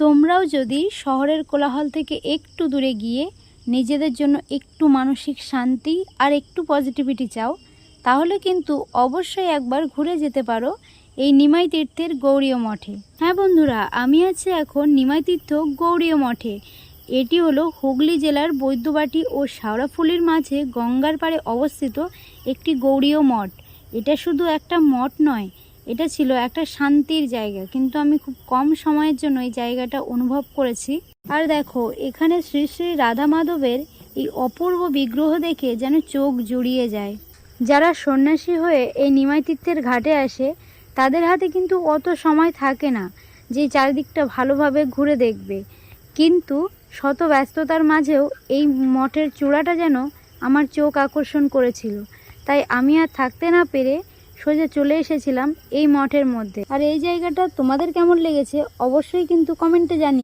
তোমরাও যদি শহরের কোলাহল থেকে একটু দূরে গিয়ে নিজেদের জন্য একটু মানসিক শান্তি আর একটু পজিটিভিটি চাও, তাহলে কিন্তু অবশ্যই একবার ঘুরে যেতে পারো এই নিমাই তীর্থের গৌড়ীয় মঠে। হ্যাঁ বন্ধুরা, আমি আছি এখন নিমাই তীর্থ গৌড়ীয় মঠে। এটি হলো হুগলি জেলার বৈদ্যবাটি ও শেওড়াফুলির মাঝে গঙ্গার পাড়ে অবস্থিত একটি গৌড়ীয় মঠ। এটা শুধু একটা মঠ নয়, এটা ছিল একটা শান্তির জায়গা। কিন্তু আমি খুব কম সময়ের জন্য এই জায়গাটা অনুভব করেছি। আর দেখো, এখানে শ্রী শ্রী রাধা মাধবের এই অপূর্ব বিগ্রহ দেখে যেন চোখ জুড়িয়ে যায়। যারা সন্ন্যাসী হয়ে এই নিমাই তীর্থের ঘাটে আসে, তাদের হাতে কিন্তু অত সময় থাকে না যে চারিদিকটা ভালোভাবে ঘুরে দেখবে। কিন্তু শত ব্যস্ততার মাঝেও এই মঠের চূড়াটা যেন আমার চোখ আকর্ষণ করেছিল। তাই আমি আর থাকতে না পেরে সোজা চলে এসেছিলাম এই মঠের মধ্যে। আর এই জায়গাটা তোমাদের কেমন লেগেছে অবশ্যই কিন্তু কমেন্টে জানিও।